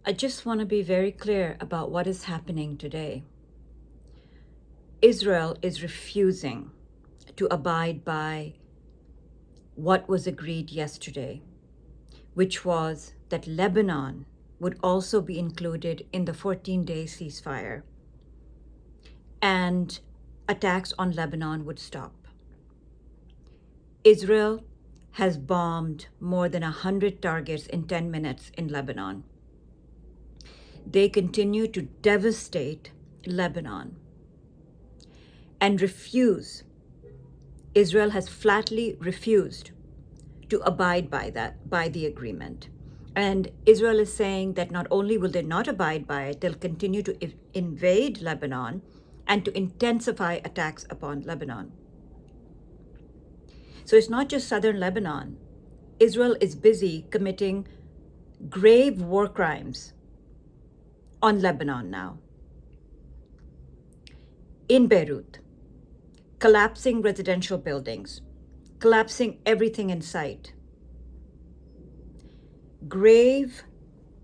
I just want to be very clear about what is happening today. Israel is refusing to abide by what was agreed yesterday, which was that Lebanon would also be included in the 14-day ceasefire, and attacks on Lebanon would stop. Israel has bombed more than 100 targets in 10 minutes in Lebanon. They continue to devastate Lebanon and Israel has flatly refused to abide by the agreement. And Israel is saying that not only will they not abide by it, they'll continue to invade Lebanon and to intensify attacks upon Lebanon. So it's not just southern Lebanon. Israel is busy committing grave war crimes on Lebanon now. In Beirut, collapsing residential buildings, collapsing everything in sight. Grave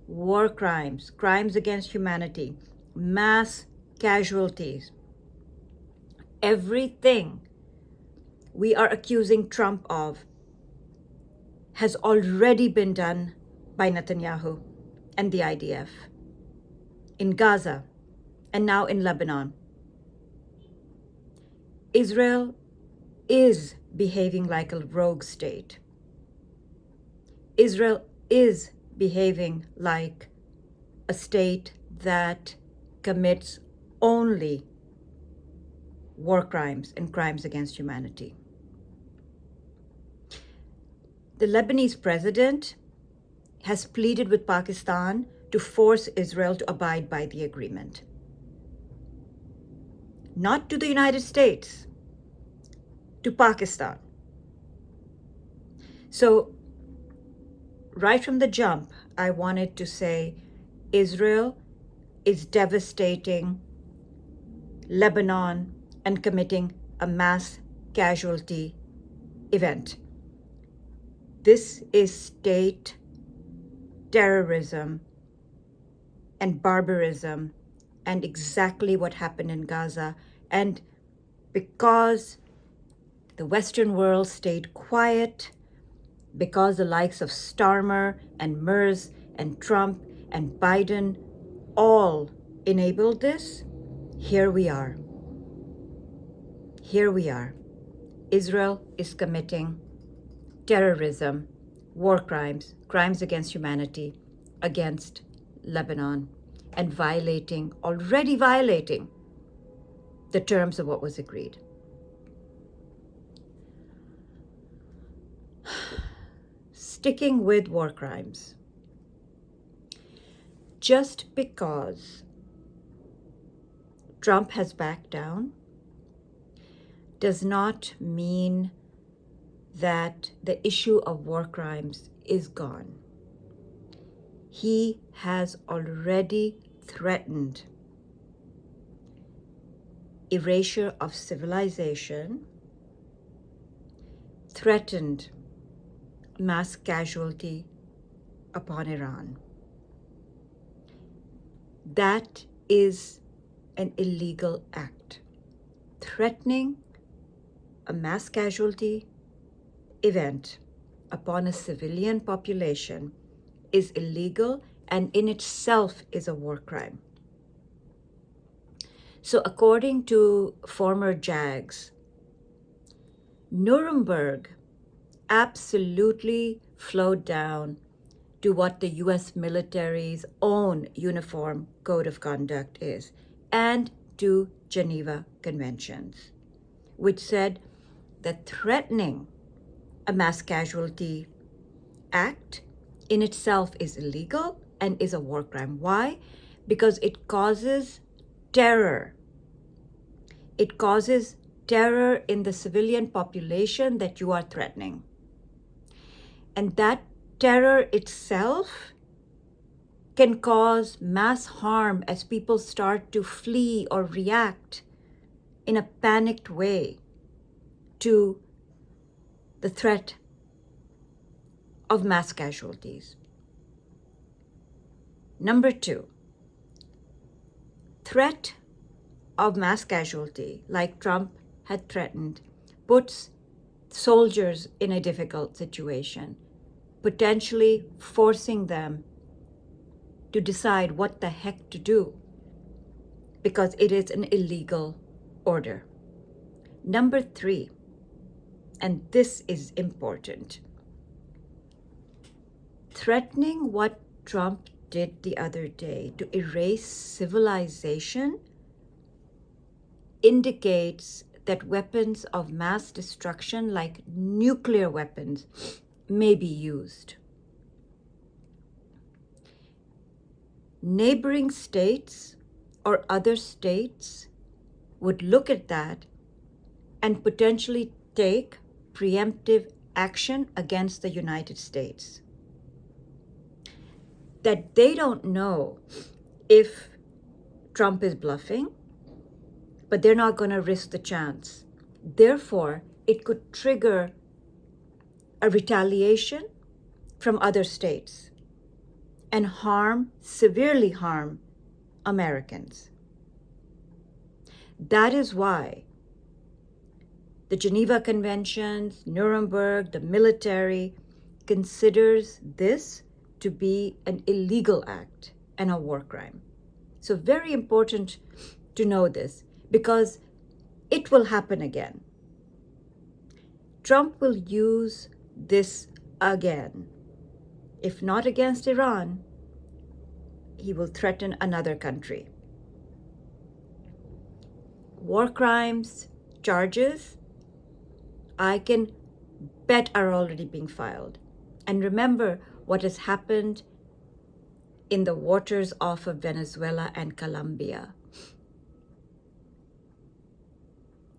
war crimes, crimes against humanity, mass casualties. Everything we are accusing Trump of has already been done by Netanyahu and the IDF in Gaza and now in Lebanon. Israel is behaving like a rogue state. Israel is behaving like a state that commits only war crimes and crimes against humanity. The Lebanese president has pleaded with Pakistan to force Israel to abide by the agreement. Not to the United States, to Pakistan. So, right from the jump, I wanted to say Israel is devastating Lebanon and committing a mass casualty event. This is state terrorism and barbarism, and exactly what happened in Gaza. And because the Western world stayed quiet, because the likes of Starmer and Merz and Trump and Biden all enabled this, here we are. Here we are. Israel is committing terrorism, war crimes, crimes against humanity against Lebanon, and already violating the terms of what was agreed. Sticking with war crimes, just because Trump has backed down does not mean that the issue of war crimes is gone. He has already threatened erasure of civilization, threatened mass casualty upon Iran. That is an illegal act. Threatening a mass casualty event upon a civilian population is illegal and in itself is a war crime. So according to former JAGs, Nuremberg absolutely flowed down to what the US military's own uniform code of conduct is, and to Geneva Conventions, which said that threatening a mass casualty act in itself is illegal and is a war crime. Why? Because it causes terror. It causes terror in the civilian population that you are threatening. And that terror itself can cause mass harm as people start to flee or react in a panicked way to the threat of mass casualties. Number two, threat of mass casualty, like Trump had threatened, puts soldiers in a difficult situation, potentially forcing them to decide what the heck to do because it is an illegal order. Number three, and this is important, threatening what Trump did the other day to erase civilization indicates that weapons of mass destruction, like nuclear weapons, may be used. Neighboring states or other states would look at that and potentially take preemptive action against the United States. That they don't know if Trump is bluffing, but they're not going to risk the chance. Therefore, it could trigger a retaliation from other states and severely harm Americans. That is why the Geneva Conventions, Nuremberg, the military considers this to be an illegal act and a war crime. So very important to know this because it will happen again. Trump will use this again. If not against Iran, he will threaten another country. War crimes charges, I can bet, are already being filed. And remember what has happened in the waters off of Venezuela and Colombia.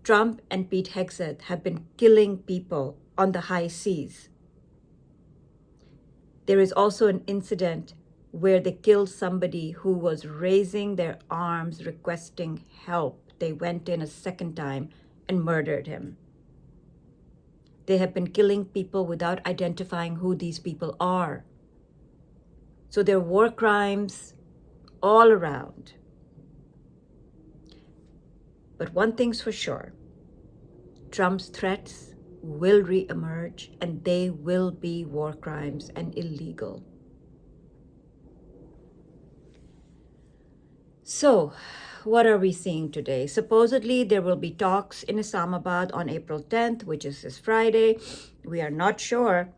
Trump and Pete Hegseth have been killing people on the high seas. There is also an incident where they killed somebody who was raising their arms requesting help. They went in a second time and murdered him. They have been killing people without identifying who these people are. So there are war crimes all around. But one thing's for sure, Trump's threats will reemerge and they will be war crimes and illegal. So, what are we seeing today? Supposedly, there will be talks in Islamabad on April 10th, which is this Friday. We are not sure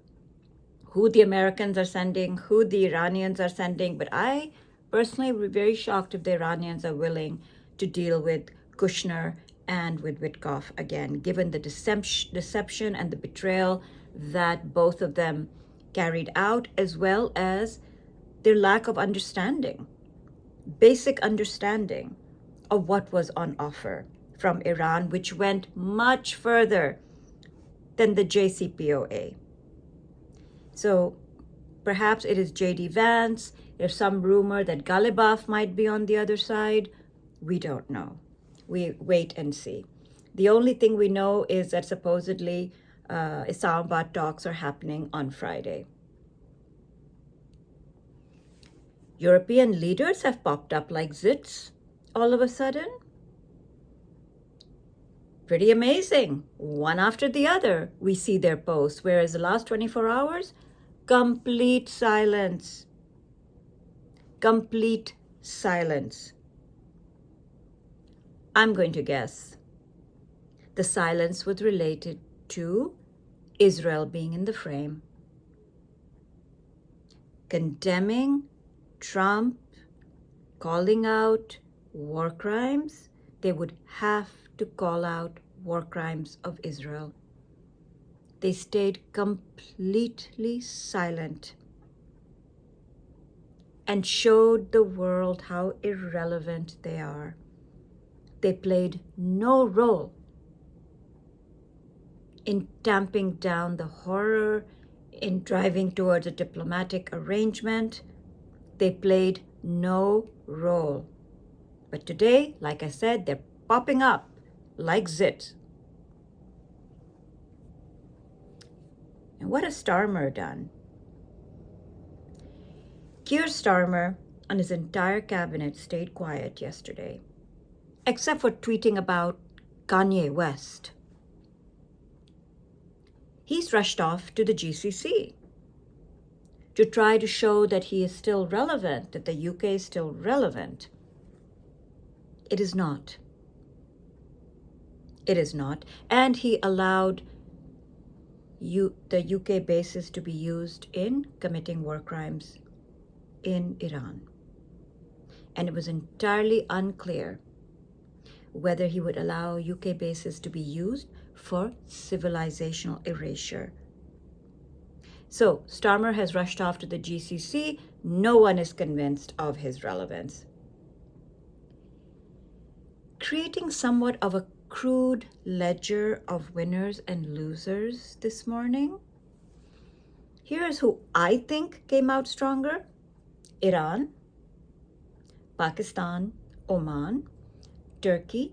who the Americans are sending, who the Iranians are sending, but I personally would be very shocked if the Iranians are willing to deal with Kushner and with Witkoff again, given the deception and the betrayal that both of them carried out, as well as their lack of understanding, basic understanding of what was on offer from Iran, which went much further than the JCPOA. So perhaps it is J.D. Vance. There's some rumor that Ghalibaf might be on the other side. We don't know. We wait and see. The only thing we know is that supposedly Islamabad talks are happening on Friday. European leaders have popped up like zits all of a sudden. Pretty amazing. One after the other, we see their posts, whereas the last 24 hours, complete silence. Complete silence. I'm going to guess the silence was related to Israel being in the frame, condemning Trump, calling out war crimes. They would have to call out war crimes of Israel. They stayed completely silent and showed the world how irrelevant they are. They played no role in tamping down the horror, in driving towards a diplomatic arrangement. They played no role. But today, like I said, they're popping up like zit. And what has Starmer done? Keir Starmer and his entire cabinet stayed quiet yesterday, except for tweeting about Kanye West. He's rushed off to the GCC to try to show that he is still relevant, that the UK is still relevant. It is not. It is not. And he allowed the UK bases to be used in committing war crimes in Iran. And it was entirely unclear whether he would allow UK bases to be used for civilizational erasure. So Starmer has rushed off to the GCC. No one is convinced of his relevance. Creating somewhat of a crude ledger of winners and losers this morning. Here's who I think came out stronger: Iran, Pakistan, Oman, Turkey,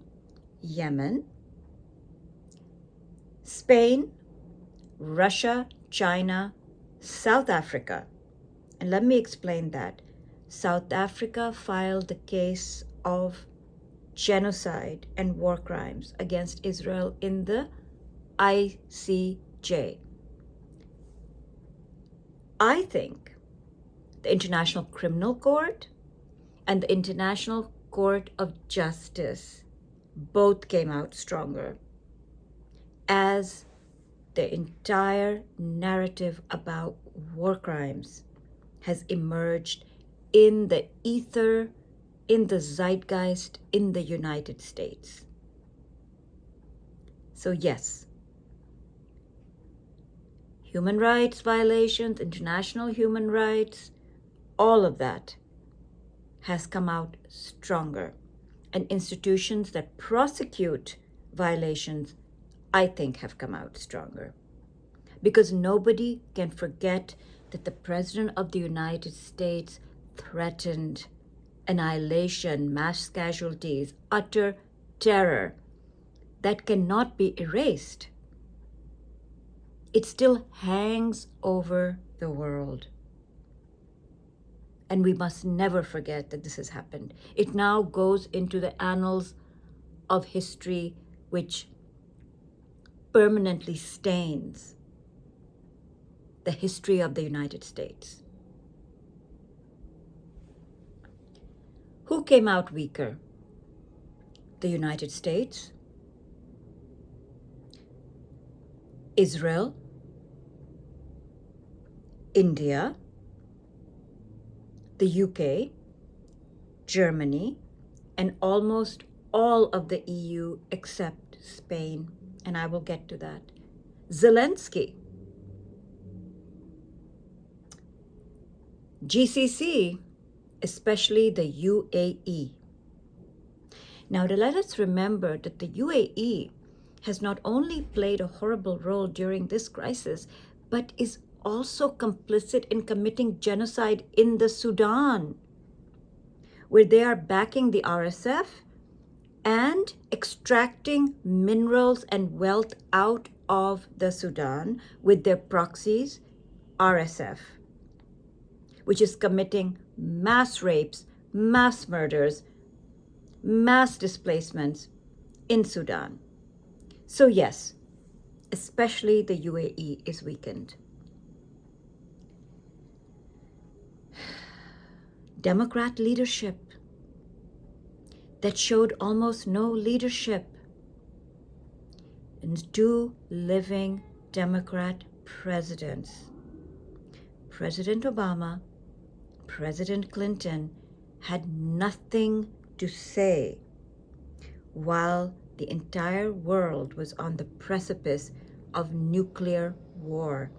Yemen, Spain, Russia, China, South Africa. And let me explain that. South Africa filed the case of genocide and war crimes against Israel in the ICJ. I think the International Criminal Court and the International Court of Justice both came out stronger, as the entire narrative about war crimes has emerged in the ether, in the zeitgeist, in the United States. So yes, human rights violations, international human rights, all of that has come out stronger. And institutions that prosecute violations, I think, have come out stronger. Because nobody can forget that the President of the United States threatened annihilation, mass casualties, utter terror that cannot be erased. It still hangs over the world. And we must never forget that this has happened. It now goes into the annals of history, which permanently stains the history of the United States. Who came out weaker? The United States, Israel, India, the UK, Germany, and almost all of the EU except Spain, and I will get to that. Zelensky, GCC, especially the UAE. Now, let us remember that the UAE has not only played a horrible role during this crisis, but is also complicit in committing genocide in the Sudan, where they are backing the RSF and extracting minerals and wealth out of the Sudan with their proxies, RSF, which is committing mass rapes, mass murders, mass displacements in Sudan. So yes, especially the UAE is weakened. Democrat leadership that showed almost no leadership. And two living Democrat presidents, President Obama, President Clinton, had nothing to say while the entire world was on the precipice of nuclear war.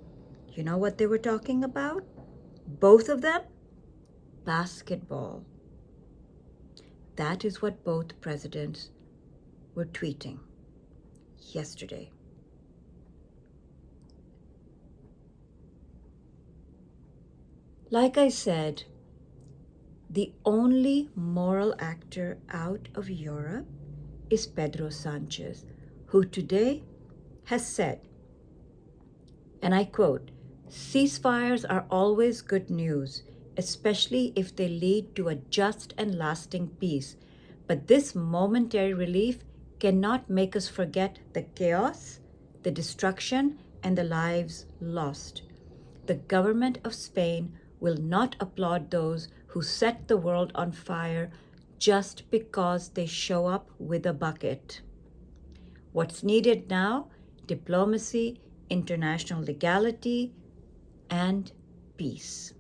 You know what they were talking about? Both of them? Basketball. That is what both presidents were tweeting yesterday. Like I said, the only moral actor out of Europe is Pedro Sanchez, who today has said, and I quote, "Ceasefires are always good news, especially if they lead to a just and lasting peace. But this momentary relief cannot make us forget the chaos, the destruction, and the lives lost. The government of Spain will not applaud those who set the world on fire just because they show up with a bucket. What's needed now? Diplomacy, international legality, and peace.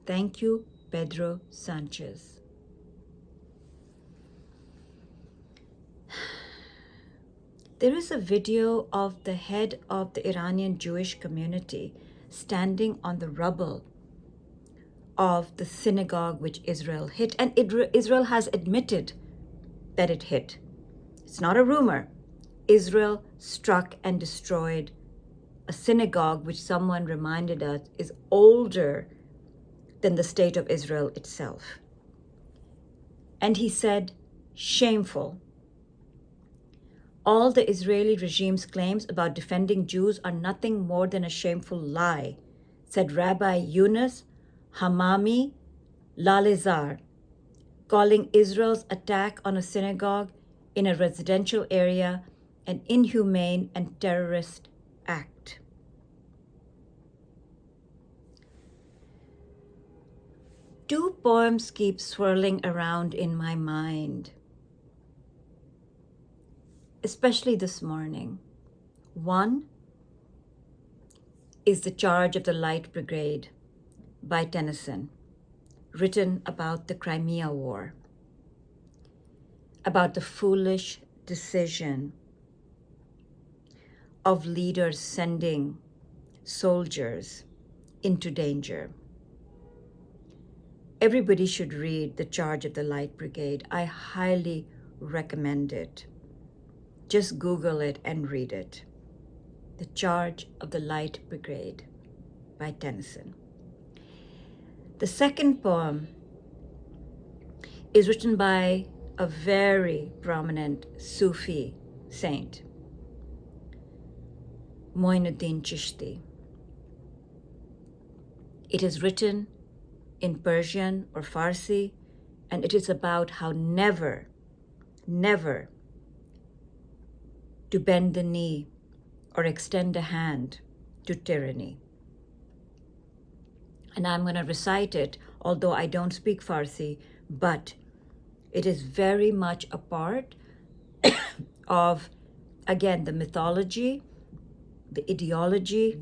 Thank you, Pedro Sanchez. There is a video of the head of the Iranian Jewish community standing on the rubble of the synagogue which Israel hit, and Israel has admitted that it hit. It's not a rumor. Israel struck and destroyed a synagogue which someone reminded us is older than the state of Israel itself. And he said, shameful. All the Israeli regime's claims about defending Jews are nothing more than a shameful lie, said Rabbi Yunus Hamami Lalezar, calling Israel's attack on a synagogue in a residential area an inhumane and terrorist act. Two poems keep swirling around in my mind, especially this morning. One is The Charge of the Light Brigade by Tennyson, written about the Crimea War, about the foolish decision of leaders sending soldiers into danger. Everybody should read The Charge of the Light Brigade. I highly recommend it. Just Google it and read it. The Charge of the Light Brigade by Tennyson. The second poem is written by a very prominent Sufi saint, Moinuddin Chishti. It is written in Persian or Farsi, and it is about how never to bend the knee or extend a hand to tyranny. And I'm going to recite it, although I don't speak Farsi, but it is very much a part of, again, the mythology, the ideology,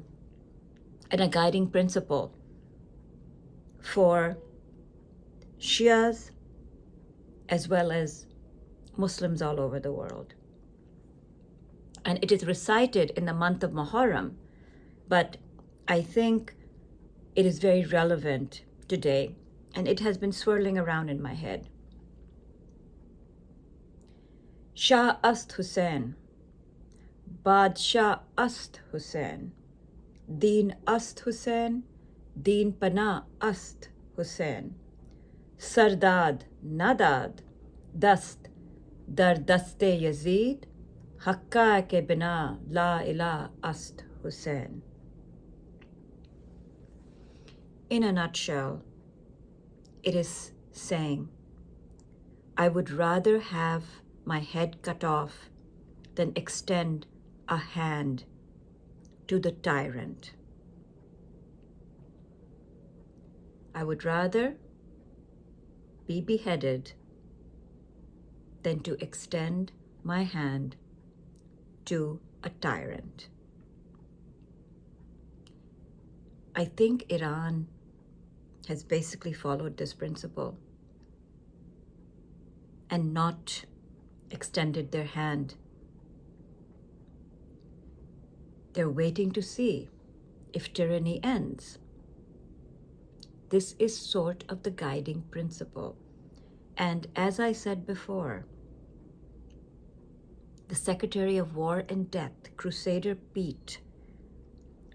and a guiding principle for Shias as well as Muslims all over the world. And it is recited in the month of Muharram, but I think it is very relevant today, and it has been swirling around in my head. Shah ast Hussain, Badshah ast Hussain, Deen ast Hussain, Deen Pana ast Hussain, Sardad nadad, Dast dar daste Yazid, Hakka ke bina la ilah ast Hussain. In a nutshell, it is saying, I would rather have my head cut off than extend a hand to the tyrant. I would rather be beheaded than to extend my hand to a tyrant. I think Iran has basically followed this principle and not extended their hand. They're waiting to see if tyranny ends. This is sort of the guiding principle. And as I said before, the Secretary of War and Death, Crusader Pete,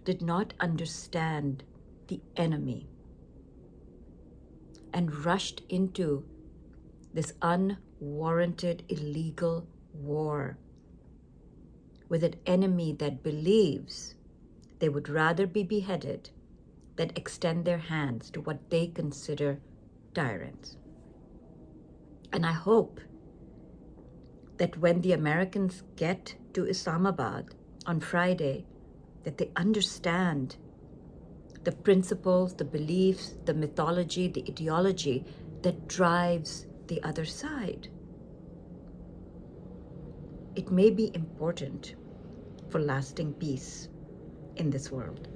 did not understand the enemy and rushed into this unwarranted, illegal war with an enemy that believes they would rather be beheaded that extend their hands to what they consider tyrants. And I hope that when the Americans get to Islamabad on Friday, that they understand the principles, the beliefs, the mythology, the ideology that drives the other side. It may be important for lasting peace in this world.